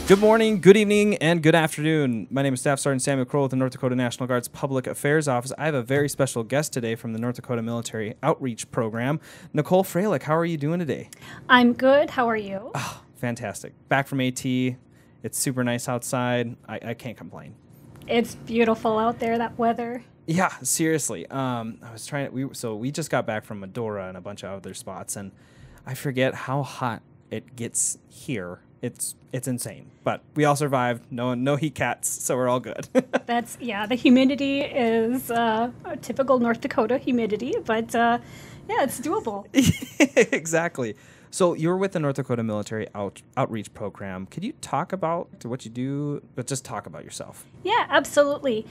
Good morning, good evening, and good afternoon. My name is Staff Sergeant Samuel Kroll with the North Dakota National Guard's Public Affairs Office. I have a very special guest today from the North Dakota Military Outreach Program, Nicole Frohlich. How are you doing today? I'm good. How are you? Oh, fantastic. Back from AT. It's super nice outside. I can't complain. It's beautiful out there, that weather. Yeah, seriously. We just got back from Medora and a bunch of other spots, and I forget how hot it gets here. It's insane, but we all survived. No heat cats, so we're all good. The humidity is a typical North Dakota humidity, but it's doable. Exactly. So you're with the North Dakota Military Outreach Program. Could you talk about what you do, but just talk about yourself? Yeah, absolutely.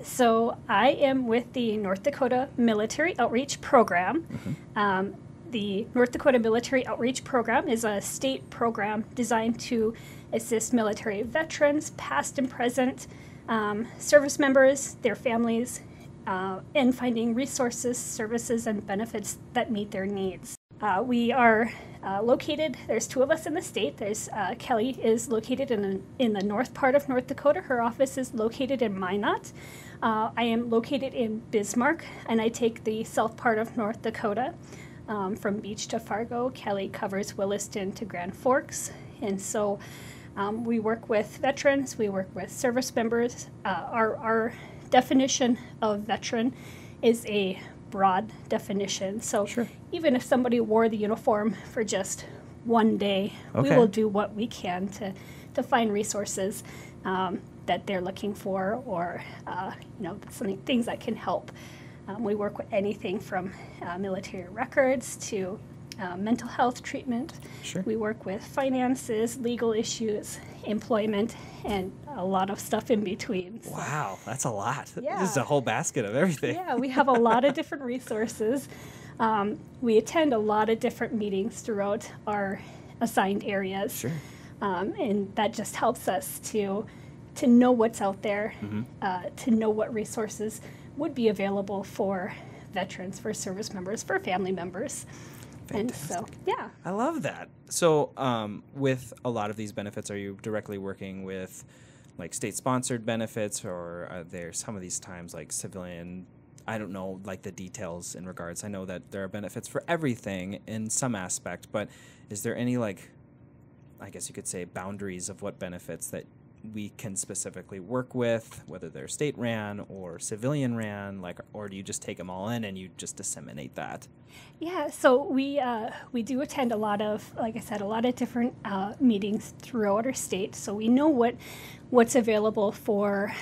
So I am with the North Dakota Military Outreach Program. Mm-hmm. The North Dakota Military Outreach Program is a state program designed to assist military veterans, past and present, service members, their families, in finding resources, services, and benefits that meet their needs. We are located, there's two of us in the state. There's Kelly is located in the north part of North Dakota. Her office is located in Minot. I am located in Bismarck, and I take the south part of North Dakota. From Beach to Fargo. Kelly covers Williston to Grand Forks. And so we work with veterans, we work with service members. Our definition of veteran is a broad definition. So Sure. Even if somebody wore the uniform for just one day, we will do what we can to find resources that they're looking for, or things that can help. We work with anything from military records to mental health treatment. Sure. We work with finances, legal issues, employment, and a lot of stuff in between. So, Wow, that's a lot. Yeah. This is a whole basket of everything. yeah, we have a lot of different resources. We attend a lot of different meetings throughout our assigned areas. Sure. And that just helps us to know what's out there, Mm-hmm. to know what resources would be available for veterans, for service members, for family members. Fantastic. And so, yeah. I love that. So with a lot of these benefits, are you directly working with like state-sponsored benefits, or are there some of these times like civilian, I don't know, like the details in regards? I know that there are benefits for everything in some aspect, but is there any, like, I guess you could say, boundaries of what benefits that we can specifically work with, whether they're state ran or civilian ran, like, or do you just take them all in and you just disseminate that? Yeah, so we do attend a lot of, like I said, a lot of different meetings throughout our state. So we know what's available for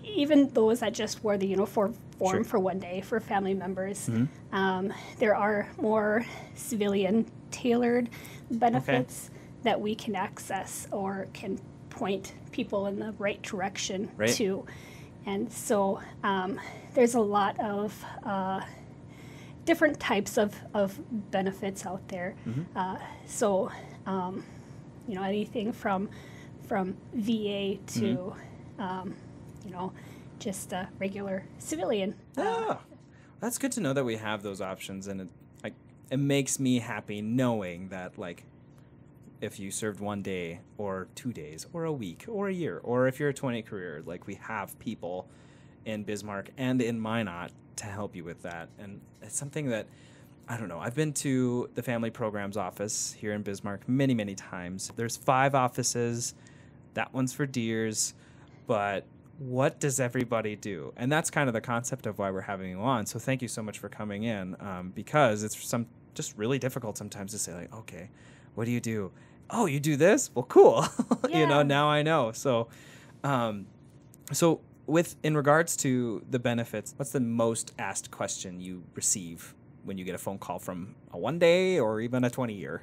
even those that just wore the uniform Sure. for one day for family members. Mm-hmm. There are more civilian tailored benefits that we can access or can point people in the right direction to. And so there's a lot of different types of benefits out there. Mm-hmm. Anything from VA to, just a regular civilian. That's good to know that we have those options, and it makes me happy knowing that, like, if you served one day or 2 days or a week or a year, or if you're a 20 career, like, we have people in Bismarck and in Minot to help you with that. And it's something that, I don't know, I've been to the Family Programs office here in Bismarck many, many times. There's 5 offices. That one's for deers. But what does everybody do? And that's kind of the concept of why we're having you on. So thank you so much for coming in, because it's just really difficult sometimes to say, like, okay, what do you do? Oh, you do this? Well, cool. Yeah. Now I know. So, in regards to the benefits, what's the most asked question you receive when you get a phone call from a 1 day or even a 20-year,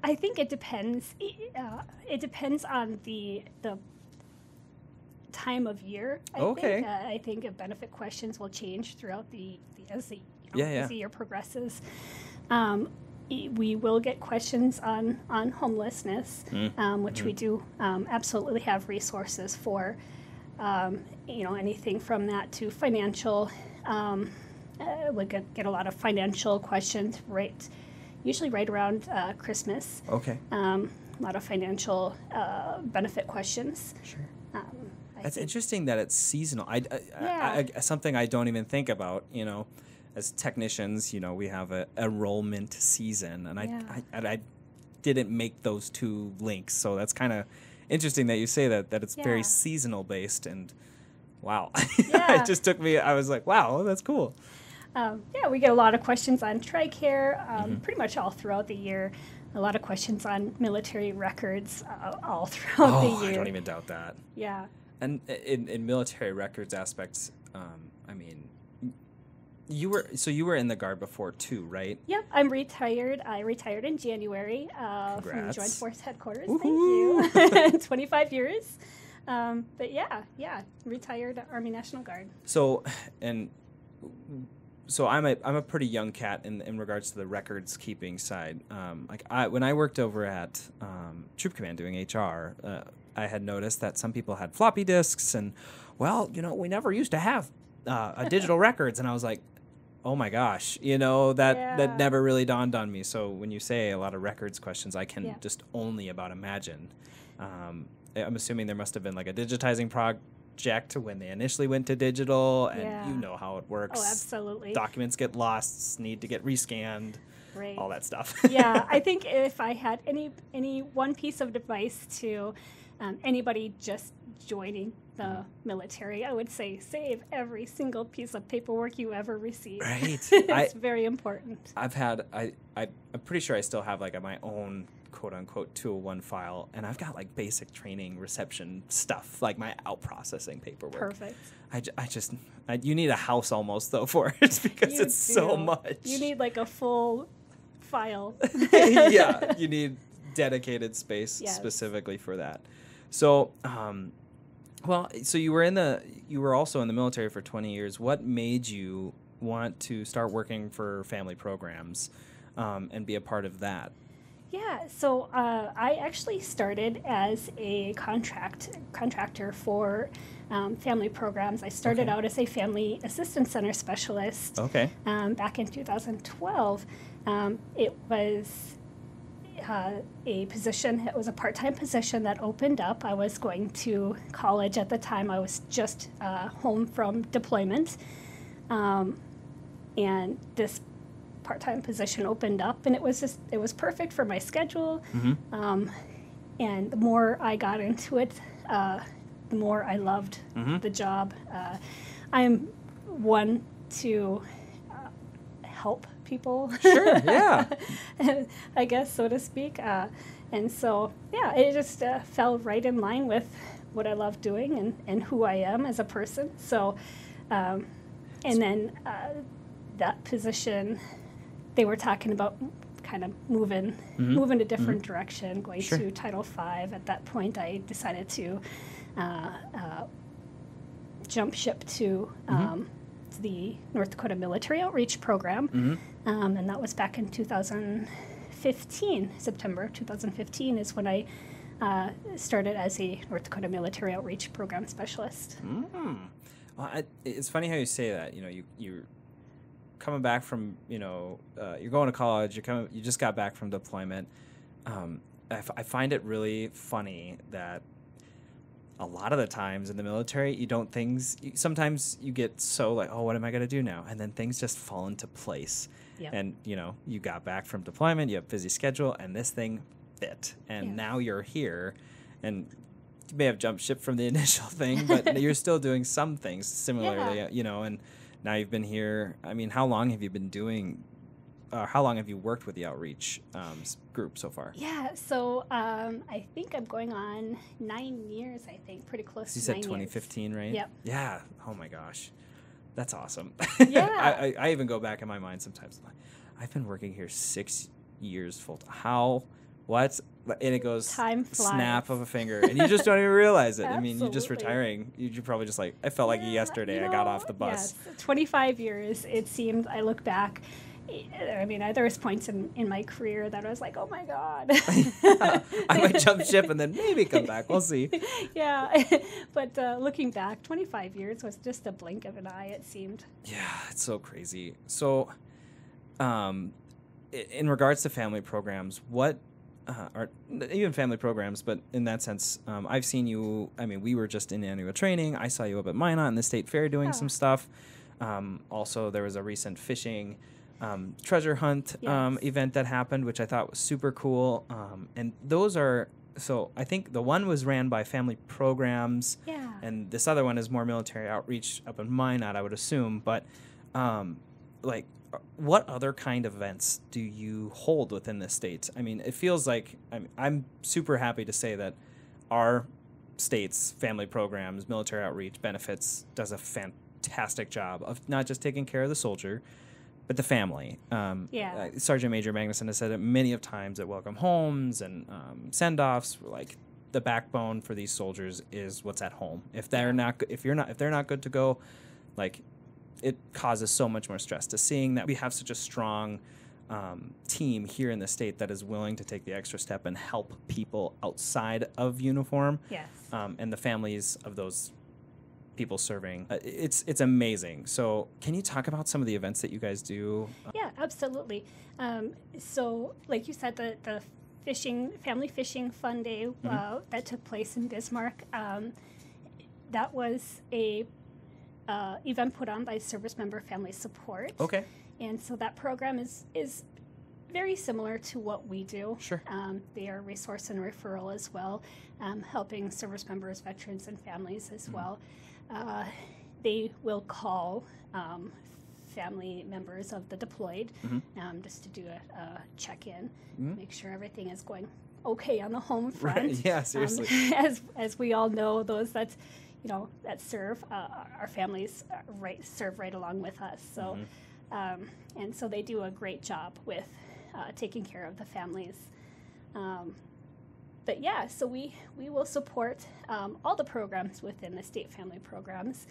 I think it depends. It depends on the time of year. I think benefit questions will change throughout as the year progresses. We will get questions on homelessness, which we do absolutely have resources for. Anything from that to financial. We get a lot of financial questions, right? usually right around Christmas. Okay. A lot of financial benefit questions. Sure. I That's think- interesting that it's seasonal. I something I don't even think about, as technicians, we have a enrollment season, and I didn't make those two links. So that's kind of interesting that you say that it's very seasonal based, and wow. Yeah. It just took me, I was like, wow, that's cool. We get a lot of questions on TRICARE pretty much all throughout the year. A lot of questions on military records all throughout the year. I don't even doubt that. Yeah. And in military records aspects, you were in the Guard before too, right? Yep, I'm retired. I retired in January from Congrats. Joint Force Headquarters. Woo-hoo. Thank you. 25 years. But retired Army National Guard. So I'm a pretty young cat in regards to the records keeping side. When I worked over at Troop Command doing HR, I had noticed that some people had floppy disks, and we never used to have a digital records, and I was like, oh my gosh, that never really dawned on me. So when you say a lot of records questions, I can just only about imagine. I'm assuming there must have been like a digitizing project when they initially went to digital, and you know how it works. Oh, absolutely. Documents get lost, need to get rescanned, right. all that stuff. Yeah, I think if I had any one piece of advice to anybody just joining the military, I would say save every single piece of paperwork you ever receive. Right. It's very important. I'm pretty sure I still have my own quote unquote 201 file, and I've got basic training reception stuff, like my out processing paperwork. Perfect. You need a house almost though for it because it's so much. You need a full file. Yeah, you need dedicated space specifically for that. So, so you were also in the military for 20 years. What made you want to start working for family programs and be a part of that? Yeah, so I actually started as a contractor for family programs. I started out as a family assistance center specialist. Okay. Back in 2012. It was a position. It was a part-time position that opened up. I was going to college at the time. I was just home from deployment, and this part-time position opened up, and it was perfect for my schedule. Mm-hmm. And the more I got into it, the more I loved the job. I am one to help people. Sure, yeah. I guess, so to speak. And so, it just fell right in line with what I love doing and who I am as a person. So, and then that position, they were talking about kind of moving a different direction, going to Title V. At that point, I decided to jump ship to the North Dakota Military Outreach Program, and that was back in 2015. September 2015 is when I started as a North Dakota Military Outreach Program specialist. Well, it's funny how you say that. You're coming back from, you're going to college. You just got back from deployment. I find it really funny that a lot of the times in the military, sometimes you get so oh, what am I going to do now? And then things just fall into place. Yep. And, you got back from deployment, you have a busy schedule, and this thing fit. And now you're here, and you may have jumped ship from the initial thing, but you're still doing some things similarly, and now you've been here. I mean, how long have you been doing how long have you worked with the outreach group so far? Yeah, so I think I'm going on 9 years, I think, pretty close to 9 years. You said 2015, right? Yep. Yeah. Oh, my gosh. That's awesome. Yeah. I even go back in my mind sometimes. I've been working here 6 years full time. How? What? And it goes Time flies. Snap of a finger. And you just don't even realize it. I mean, you're just Absolutely. retiring. You're probably just I felt like yesterday I got off the bus. Yes, 25 years, it seemed. I look back. I mean, there was points in my career that I was like, oh, my God. I might jump ship and then maybe come back. We'll see. Yeah. But looking back, 25 years was just a blink of an eye, it seemed. Yeah, it's so crazy. So in regards to family programs, what or even family programs, but in that sense, I've seen you. I mean, we were just in annual training. I saw you up at Minot in the state fair doing some stuff. Also, there was a recent fishing treasure hunt event that happened, which I thought was super cool. And those are, so I think the one was ran by family programs, and this other one is more military outreach up in Minot, I would assume. But like, what other kind of events do you hold within the state? I mean, it feels like I'm super happy to say that our state's family programs, military outreach, benefits does a fantastic job of not just taking care of the soldier, but the family. Sergeant Major Magnuson has said it many of times at welcome homes and send-offs. Like, the backbone for these soldiers is what's at home. If they're not good to go, like, it causes so much more stress to seeing that we have such a strong team here in the state that is willing to take the extra step and help people outside of uniform. Yes. And the families of those people serving. It's amazing. So can you talk about some of the events that you guys do? Yeah, absolutely. So like you said, the family fishing fun day that took place in Bismarck, that was a event put on by Service Member Family Support. Okay. And so that program is very similar to what we do. Sure. They are resource and referral as well, helping service members, veterans, and families as well. They will call family members of the deployed just to do a check-in, make sure everything is going okay on the home front. Right. Yeah, seriously. As we all know, those that serve, our families serve right along with us. So, and so they do a great job with taking care of the families. But yeah, so we will support all the programs within the state family programs,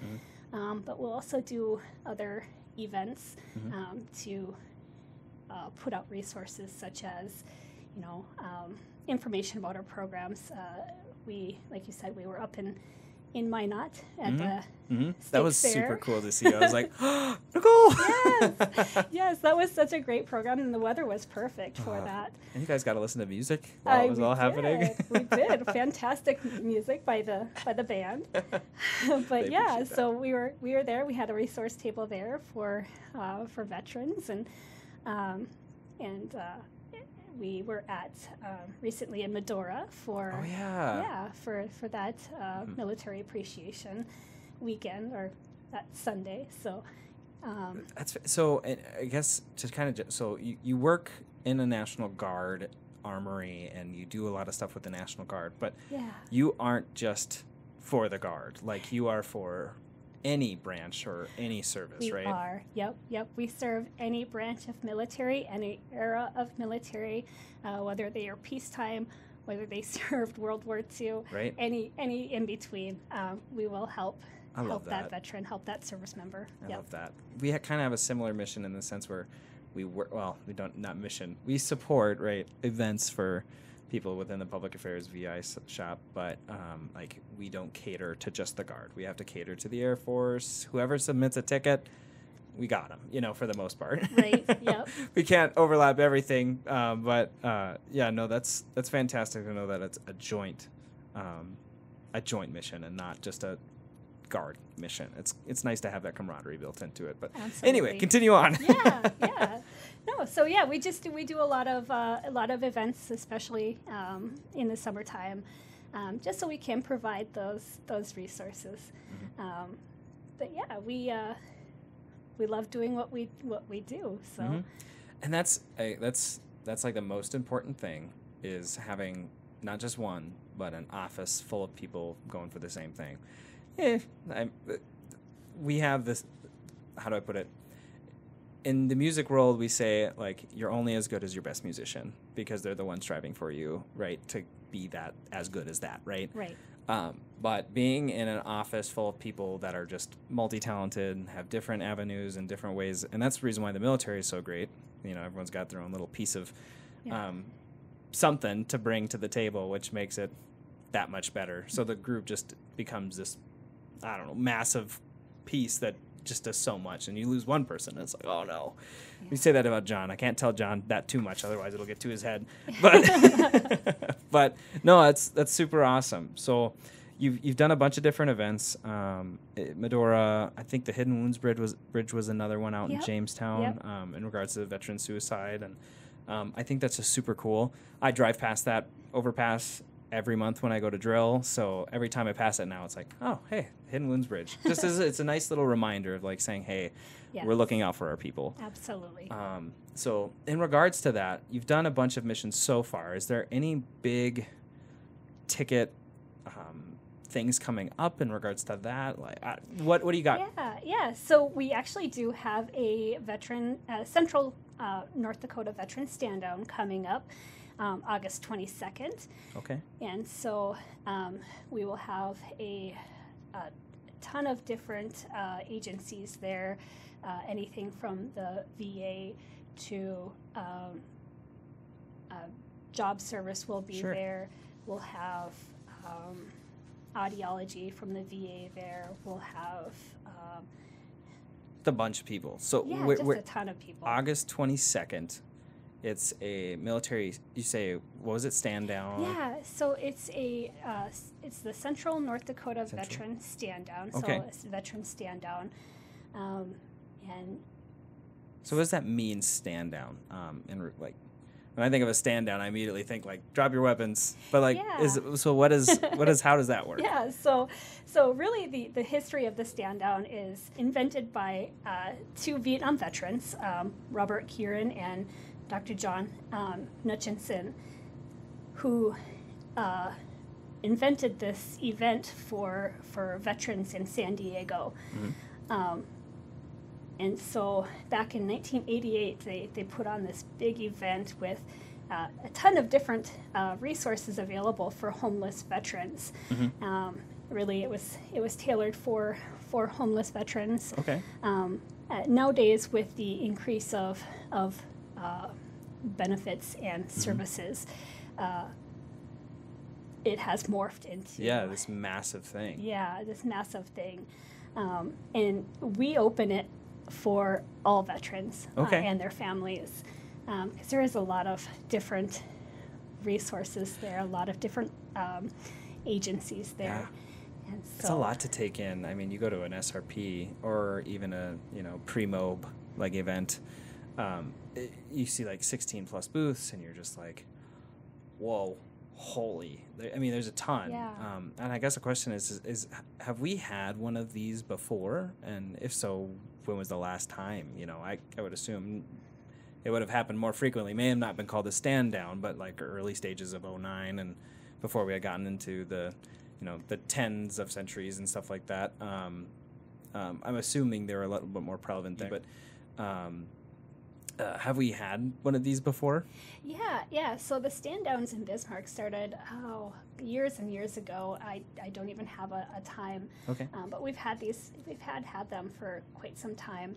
but we'll also do other events to put out resources such as, information about our programs. Like you said, we were up in Minot at the state that was fair. Super cool to see. I was like, oh, Nicole! Yes, that was such a great program, and the weather was perfect for that. And you guys got to listen to music while it was all happening. We did. Fantastic music by the band. But yeah, so we were there. We had a resource table there for veterans, and we were at recently in Medora for for that military appreciation weekend, or that Sunday. So that's so. And I guess to kind of so you work in a National Guard armory and you do a lot of stuff with the National Guard, but you aren't just for the Guard. Like, you are for any branch or any service, right? We are. Yep. We serve any branch of military, any era of military, whether they are peacetime, whether they served World War II, right? Any in between. We will help that veteran, help that service member. I love that. We kind of have a similar mission in the sense where we work. Well, we don't. Not mission. We support events for people within the public affairs VI shop, but like, we don't cater to just the Guard. We have to cater to the Air Force. Whoever submits a ticket, we got them, for the most part. Right, yep. We can't overlap everything, but that's fantastic to know that it's a joint mission and not just a Guard mission. It's nice to have that camaraderie built into it. But absolutely. Anyway, continue on. Yeah. No, so yeah, we do a lot of events, especially in the summertime, just so we can provide those resources. But yeah, we love doing what we do. So, and that's like the most important thing, is having not just one, but an office full of people going for the same thing. We have this, how do I put it? In the music world, we say, like, you're only as good as your best musician, because they're the ones striving for you, right, to be that as good as that, right? Right. But being in an office full of people that are just multi-talented, have different avenues and different ways, and that's the reason why the military is so great. Everyone's got their own little piece of something to bring to the table, which makes it that much better. So the group just becomes this, I don't know, massive piece that just does so much, and you lose one person, and it's like, oh no. Yeah. We say that about John. I can't tell John that too much, otherwise it'll get to his head. But but no, that's super awesome. So you've done a bunch of different events. Medora, I think the Hidden Wounds Bridge was another one out in Jamestown in regards to the veteran suicide, and I think that's just super cool. I drive past that overpass every month when I go to drill, so every time I pass it now, it's like, oh, hey, Hidden Wounds Bridge. Just it's a nice little reminder of like saying, hey, we're looking out for our people. Absolutely. So in regards to that, you've done a bunch of missions so far. Is there any big ticket things coming up in regards to that? Like, what do you got? Yeah. So we actually do have a veteran Central North Dakota Veterans Standdown coming up. August 22nd. Okay. And so we will have a ton of different agencies there, anything from the VA to job service will be there. We'll have audiology from the VA there. We'll have a bunch of people. So just a ton of people. August 22nd. It's a military, you say, what was it, stand down? Yeah, so it's the Central North Dakota Veterans Standdown. Okay. So it's Veterans Standdown. And so what does that mean, stand down? Like, when I think of a stand down, I immediately think like drop your weapons. But like, how does that work? Yeah, so really the history of the stand down is invented by two Vietnam veterans, Robert Kieran and Dr. John Hutchinson, who invented this event for veterans in San Diego. Mm-hmm. And so back in 1988, they put on this big event with a ton of different resources available for homeless veterans. Mm-hmm. Really, it was tailored for homeless veterans. Okay. Nowadays, with the increase of benefits and services, it has morphed into this massive thing. Yeah, this massive thing, and we open it for all veterans and their families, because there is a lot of different resources there, a lot of different agencies there. Yeah. And so it's a lot to take in. I mean, you go to an SRP or even a pre-mob like event. You see like 16 plus booths, and you're just like, whoa, holy. I mean, there's a ton. Yeah. And I guess the question is have we had one of these before? And if so, when was the last time? I would assume it would have happened more frequently. May have not been called a stand down, but like early stages of 09 and before we had gotten into the tens of centuries and stuff like that. I'm assuming they were a little bit more prevalent then, but have we had one of these before? Yeah. So the stand downs in Bismarck started years and years ago. I don't even have a time. Okay. But we've had them for quite some time.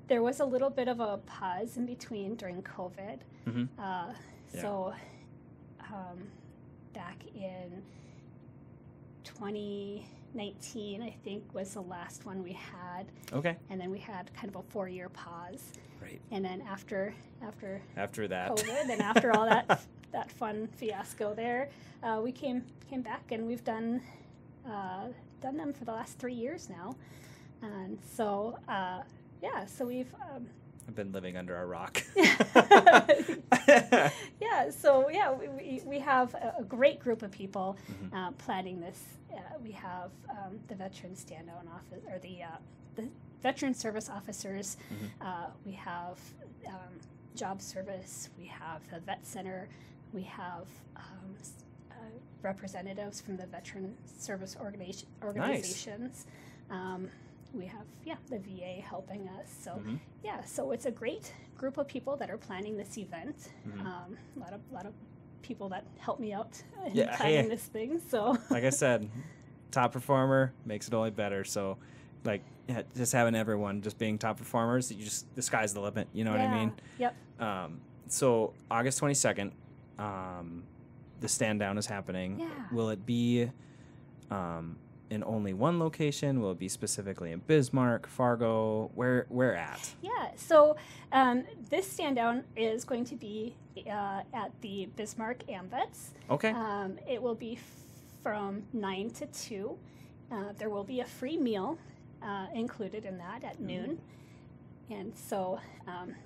There was a little bit of a pause in between during COVID. Mm-hmm. So back in 2019, I think, was the last one we had. Okay. And then we had kind of a 4-year pause. Right. And then after that COVID and after all that fun fiasco there, we came back, and we've done them for the last 3 years now. And so so we've I've been living under a rock. We have a great group of people planning this. We have the Veterans Standdown office, or the Veteran Service Officers. Mm-hmm. We have Job Service. We have the Vet Center. We have representatives from the Veteran Service organizations. Nice. We have the VA helping us. So so it's a great group of people that are planning this event. Mm-hmm. A lot of people that help me out in planning this thing. So like I said, top performer makes it only better. So just having everyone just being top performers, the sky's the limit. You know what I mean? Yep. So August 22nd, the stand down is happening. Yeah. Will it be in only one location? Will it be specifically in Bismarck, Fargo? Where at? Yeah, so this stand down is going to be at the Bismarck AMVETS. Okay. It will be from 9 to 2. There will be a free meal included in that at noon. And so,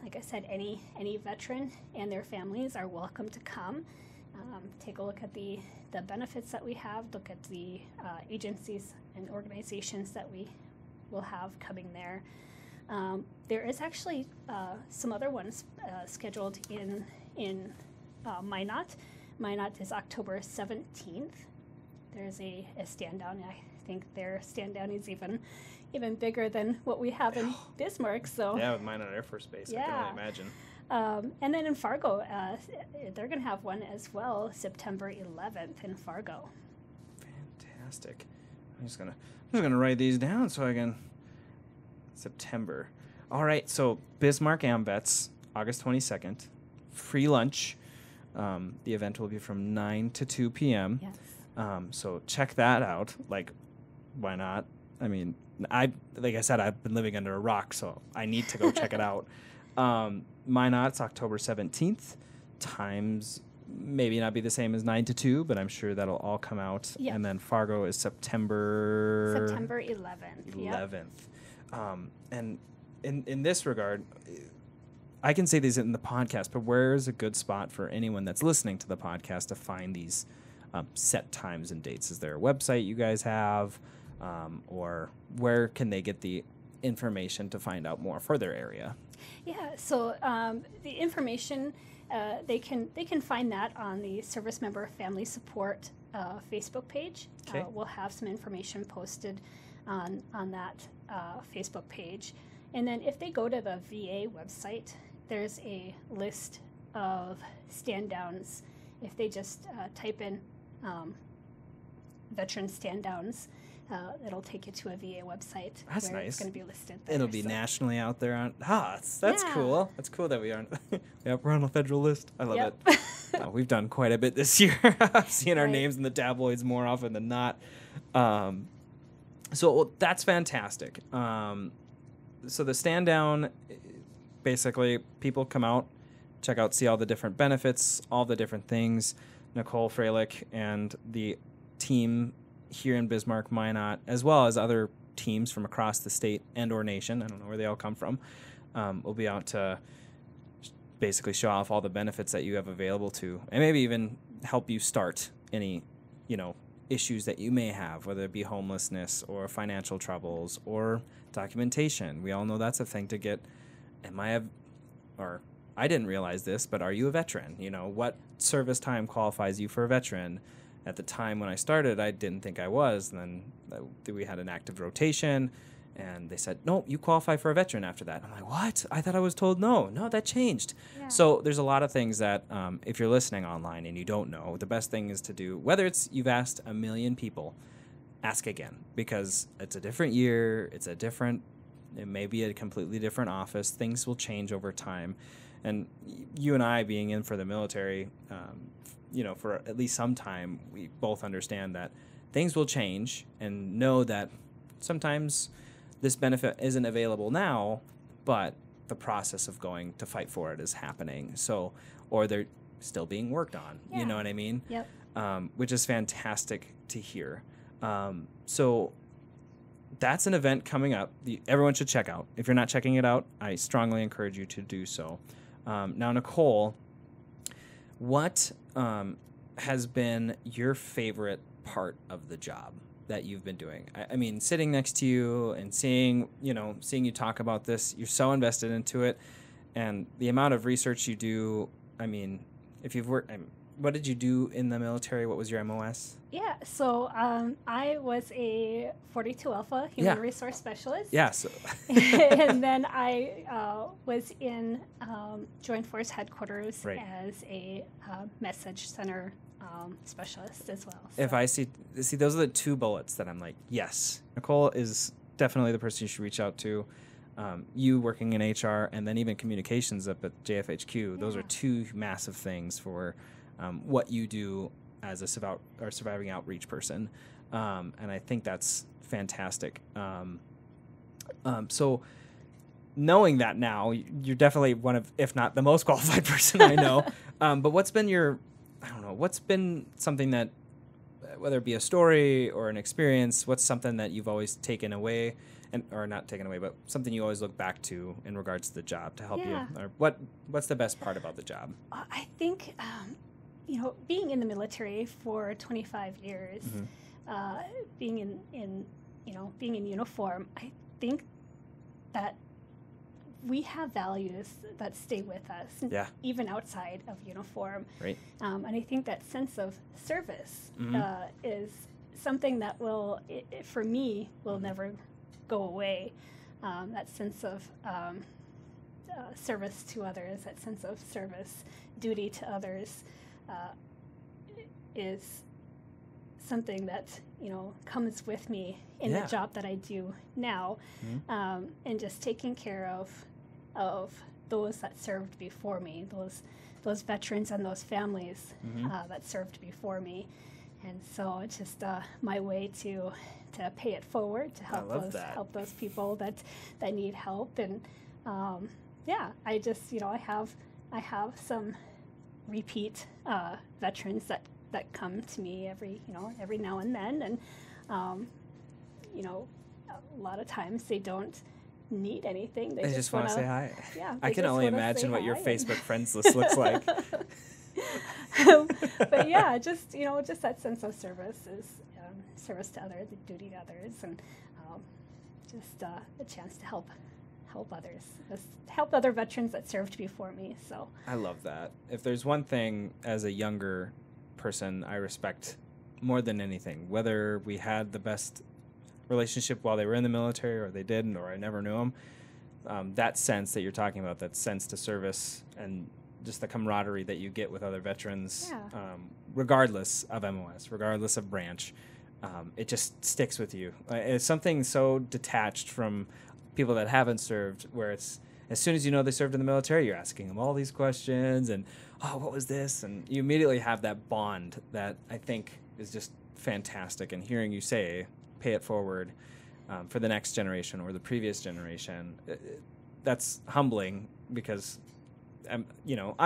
like I said, any veteran and their families are welcome to come. Take a look at the benefits that we have, look at the agencies and organizations that we will have coming there. There is actually some other ones scheduled in Minot. Minot is October 17th. There's a stand down. I think their stand down is even bigger than what we have in Bismarck. So yeah, with Minot Air Force Base, I can only imagine. And then in Fargo, they're going to have one as well, September 11th in Fargo. Fantastic. I'm just gonna write these down so I can. September. All right. So Bismarck AMVETS, August 22nd, free lunch. The event will be from 9 to 2 p.m. Yes. So check that out. Like, why not? I mean, like I said, I've been living under a rock, so I need to go check it out. Minot's October 17th. Times maybe not be the same as 9 to 2, but I'm sure that'll all come out. Yep. And then Fargo is September 11th. 11th. Yep. And in this regard, I can say these in the podcast, but where is a good spot for anyone that's listening to the podcast to find these set times and dates? Is there a website you guys have, or where can they get the information to find out more for their area? Yeah, so the information they can find that on the Service Member Family Support Facebook page. Okay. We'll have some information posted on that Facebook page, and then if they go to the VA website, there's a list of stand downs. If they just type in veteran stand downs, it'll take you to a VA website. That's where nice. It's going to be listed there. It'll be nationally out there on. That's Yeah. cool. That's cool that we aren't. Yep, we're on a federal list. I love Yep. it. We've done quite a bit this year. I've seen our Right. names in the tabloids more often than not. So that's fantastic. So the stand down, basically, people come out, check out, see all the different benefits, all the different things. Nicole Frohlich and the team here in Bismarck, Minot, as well as other teams from across the state and or nation, I don't know where they all come from, will be out to basically show off all the benefits that you have available to, and maybe even help you start any, issues that you may have, whether it be homelessness or financial troubles or documentation. We all know that's a thing to get. I didn't realize this, but are you a veteran? What service time qualifies you for a veteran? At the time when I started, I didn't think I was. And then we had an active rotation, and they said, no, you qualify for a veteran after that. I'm like, what? I thought I was told no, that changed. Yeah. So there's a lot of things that if you're listening online and you don't know, the best thing is to do, whether it's you've asked a million people, ask again, because it's a different year, it may be a completely different office. Things will change over time. And you and I being in for the military, for at least some time, we both understand that things will change and know that sometimes this benefit isn't available now, but the process of going to fight for it is happening. So, or they're still being worked on. Yeah. You know what I mean? Yep. Which is fantastic to hear. So that's an event coming up. Everyone should check out. If you're not checking it out, I strongly encourage you to do so. Now, Nicole, what has been your favorite part of the job that you've been doing? I mean, sitting next to you and seeing you talk about this, you're so invested into it, and the amount of research you do. I mean, if you've worked, what did you do in the military? What was your MOS? Yeah, so I was a 42 Alpha Human Resource Specialist. Yeah. So and then I was in Joint Force Headquarters as a message center specialist as well. So. If I see, those are the two bullets that I'm like, yes, Nicole is definitely the person you should reach out to. You working in HR and then even communications up at JFHQ, those are two massive things for what you do as a surviving outreach person. And I think that's fantastic. So knowing that now, you're definitely one of, if not the most qualified person I know. But what's been what's been something that, whether it be a story or an experience, what's something that you've always taken away, or not taken away, but something you always look back to in regards to the job to help you? Or what's the best part about the job? I think, being in the military for 25 years, being in uniform, I think that we have values that stay with us, even outside of uniform. Right. And I think that sense of service is something that for me, will never go away. That sense of service to others, that sense of service, duty to others, is something that comes with me in the job that I do now, and just taking care of those that served before me, those veterans and those families that served before me. And so it's just my way to pay it forward, to help those people that need help. And I just I have some repeat veterans that come to me every now and then, and a lot of times they don't need anything. They just want to say hi. Yeah, I can only imagine what your Facebook friends list looks like. But yeah, just that sense of service is service to others, duty to others, and just a chance to help others, help other veterans that served before me. So I love that. If there's one thing as a younger person I respect more than anything, whether we had the best relationship while they were in the military or they didn't, or I never knew them, that sense that you're talking about, that sense to service and just the camaraderie that you get with other veterans, regardless of MOS, regardless of branch, it just sticks with you. It's something so detached from people that haven't served, where it's, as soon as you know they served in the military, you're asking them all these questions and, oh, what was this? And you immediately have that bond that I think is just fantastic. And hearing you say, pay it forward for the next generation or the previous generation, that's humbling, because I'm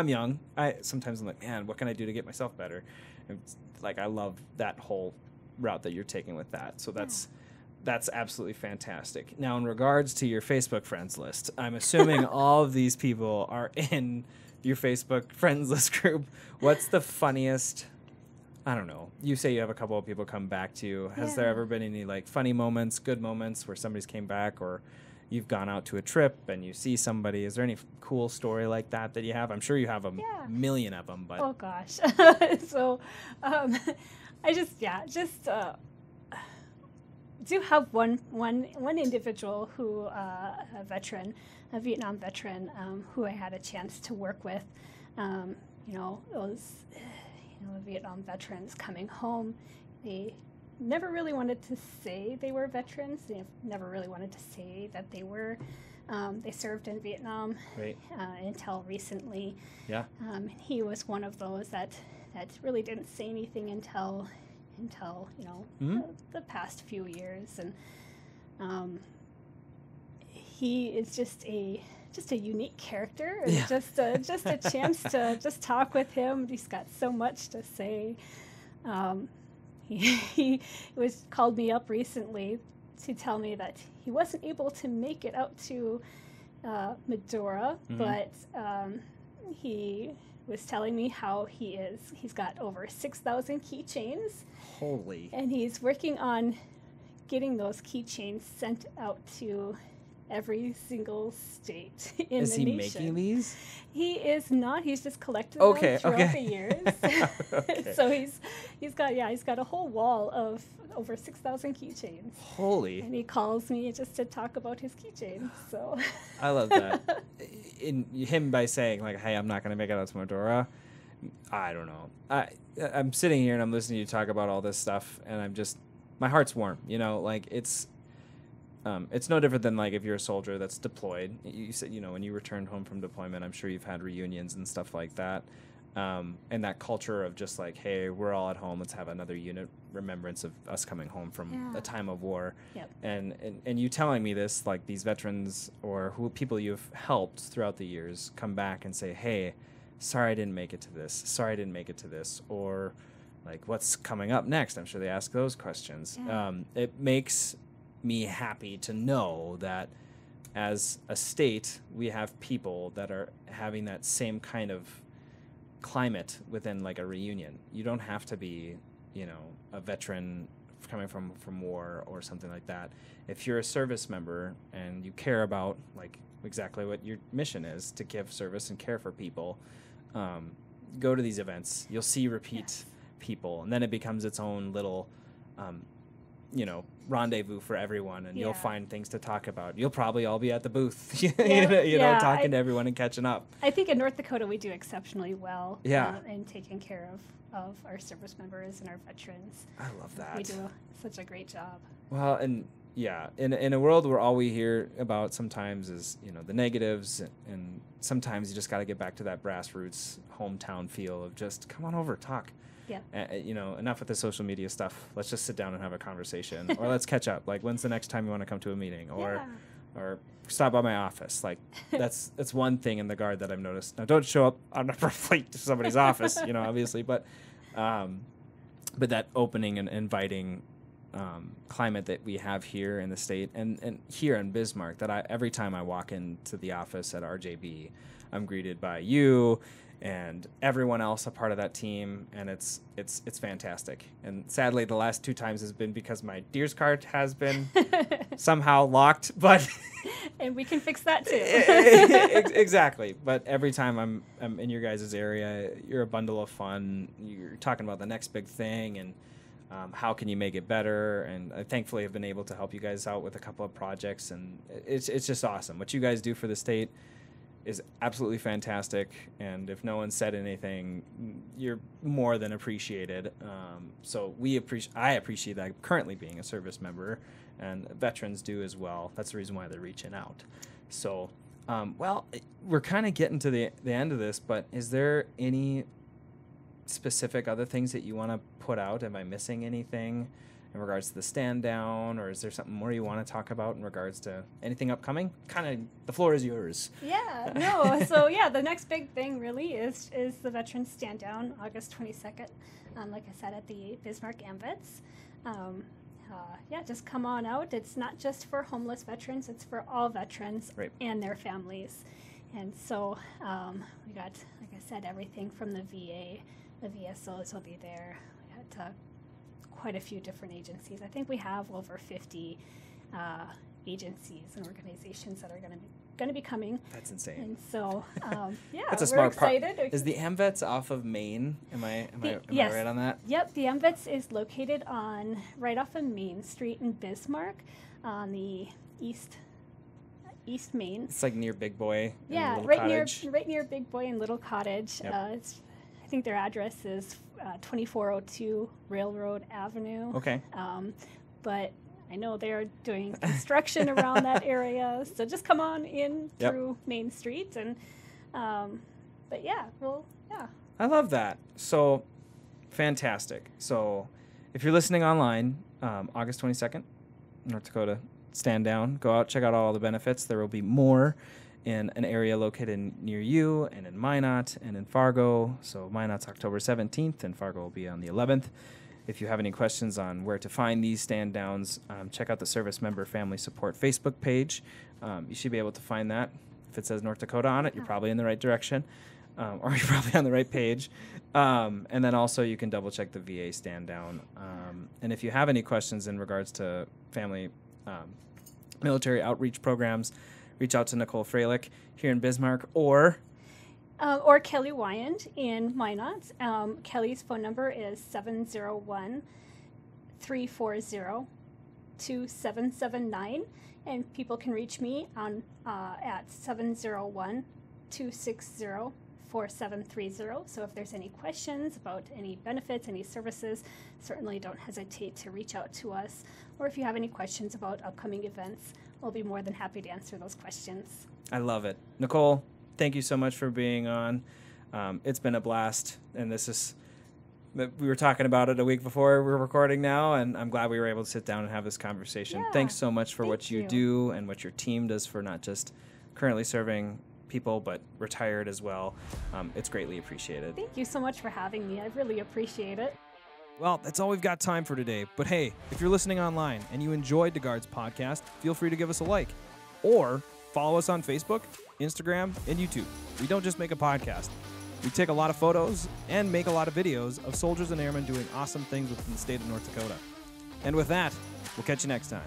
young. Sometimes I'm like, man, what can I do to get myself better? And like, I love that whole route that you're taking with that. So that's absolutely fantastic. Now, in regards to your Facebook friends list, I'm assuming all of these people are in your Facebook friends list group. What's the funniest? I don't know. You say you have a couple of people come back to you. Has there ever been any like funny moments, good moments where somebody's came back, or you've gone out to a trip and you see somebody? Is there any cool story like that you have? I'm sure you have a million of them. But oh gosh. So I just do have one individual who a Vietnam veteran, who I had a chance to work with. It was Vietnam veterans coming home. They never really wanted to say they were veterans. They never really wanted to say that they were. They served in Vietnam until recently. Yeah. He was one of those that really didn't say anything until the past few years, and he is just a unique character, and just a chance to just talk with him. He's got so much to say. He called me up recently to tell me that he wasn't able to make it out to Medora, but he was telling me how he's got over 6,000 keychains. Holy. And he's working on getting those keychains sent out to every single state in the nation. Is he making these? He is not. He's just collected them throughout the years. So he's got a whole wall of over 6,000 keychains. Holy. And he calls me just to talk about his keychains. So I love that. In him by saying like, "Hey, I'm not going to make it out to Medora." I don't know. I'm sitting here and I'm listening to you talk about all this stuff, and I'm just, my heart's warm. Like it's no different than like if you're a soldier that's deployed. You said, when you returned home from deployment, I'm sure you've had reunions and stuff like that. And that culture of just like, hey, we're all at home. Let's have another unit remembrance of us coming home from a time of war. Yep. And you telling me this, like these veterans or people you've helped throughout the years come back and say, hey, sorry I didn't make it to this. Sorry I didn't make it to this. Or like, what's coming up next? I'm sure they ask those questions. Yeah. It makes me happy to know that as a state, we have people that are having that same kind of climate within like a reunion. You don't have to be, a veteran coming from war or something like that. If you're a service member and you care about like exactly what your mission is, to give service and care for people, go to these events. You'll see repeat people, and then it becomes its own little rendezvous for everyone, and you'll find things to talk about. You'll probably all be at the booth, talking to everyone and catching up. I think in North Dakota we do exceptionally well in taking care of our service members and our veterans. I love that. We do such a great job. Well, and in a world where all we hear about sometimes is, the negatives, and sometimes you just got to get back to that grassroots hometown feel of just come on over, talk. Yeah. Enough with the social media stuff. Let's just sit down and have a conversation, or let's catch up. Like, when's the next time you want to come to a meeting, or stop by my office? Like, that's one thing in the Guard that I've noticed. Now, don't show up on a plate to somebody's office, obviously, but that opening and inviting climate that we have here in the state and here in Bismarck, that every time I walk into the office at RJB, I'm greeted by you and everyone else a part of that team, and it's fantastic. And sadly, the last 2 times has been because my Deers card has been somehow locked, but and we can fix that too. Exactly. But every time I'm in your guys' area, you're a bundle of fun. You're talking about the next big thing and how can you make it better. And I thankfully have been able to help you guys out with a couple of projects, and it's just awesome. What you guys do for the state is absolutely fantastic, and if no one said anything, you're more than appreciated. So I appreciate that currently being a service member, and veterans do as well. That's the reason why they're reaching out. So, we're kind of getting to the end of this, but is there any specific other things that you want to put out? Am I missing anything in regards to the stand down, or is there something more you want to talk about in regards to anything upcoming? Kind of, the floor is yours. Yeah, no. So the next big thing really is the Veterans Standdown, August 22nd. Like I said, at the Bismarck AMVETS. Just come on out. It's not just for homeless veterans; it's for all veterans and their families. And so we got, like I said, everything from the VA. The VSOs will be there. We had quite a few different agencies. I think we have over 50 agencies and organizations that are going to be coming. That's insane. And so, that's a we're smart excited. Is the AMVETS off of Main? Am I right on that? Yep, the AMVETS is located right off of Main Street in Bismarck, on the East Main. It's like near Big Boy. Yeah, and right near Big Boy and Little Cottage. Yep. I think their address is 2402 Railroad Avenue. Okay. But I know they're doing construction around that area, so just come on in through Main Street, and I love that. So fantastic. So if you're listening online, August 22nd, North Dakota Stand Down. Go out, check out all the benefits. There will be more in an area located near you, and in Minot, and in Fargo. So Minot's October 17th, and Fargo will be on the 11th. If you have any questions on where to find these stand downs, check out the Service Member Family Support Facebook page. You should be able to find that. If it says North Dakota on it, you're probably in the right direction, or you're probably on the right page. And then also you can double check the VA stand down. And if you have any questions in regards to family military outreach programs, reach out to Nicole Frohlich here in Bismarck, or Kelly Wyand in Minot. Kelly's phone number is 701-340-2779, and people can reach me on at 701-260-4730. So if there's any questions about any benefits, any services, certainly don't hesitate to reach out to us. Or if you have any questions about upcoming events, we'll be more than happy to answer those questions. I love it. Nicole, thank you so much for being on. It's been a blast, and we were talking about it a week before we're recording now, and I'm glad we were able to sit down and have this conversation. Yeah, Thanks so much for thank what you you. do and what your team does for not just currently serving people, but retired as well. It's greatly appreciated. Thank you so much for having me. I really appreciate it. Well, that's all we've got time for today. But hey, if you're listening online and you enjoyed the Guards podcast, feel free to give us a like or follow us on Facebook, Instagram, and YouTube. We don't just make a podcast. We take a lot of photos and make a lot of videos of soldiers and airmen doing awesome things within the state of North Dakota. And with that, we'll catch you next time.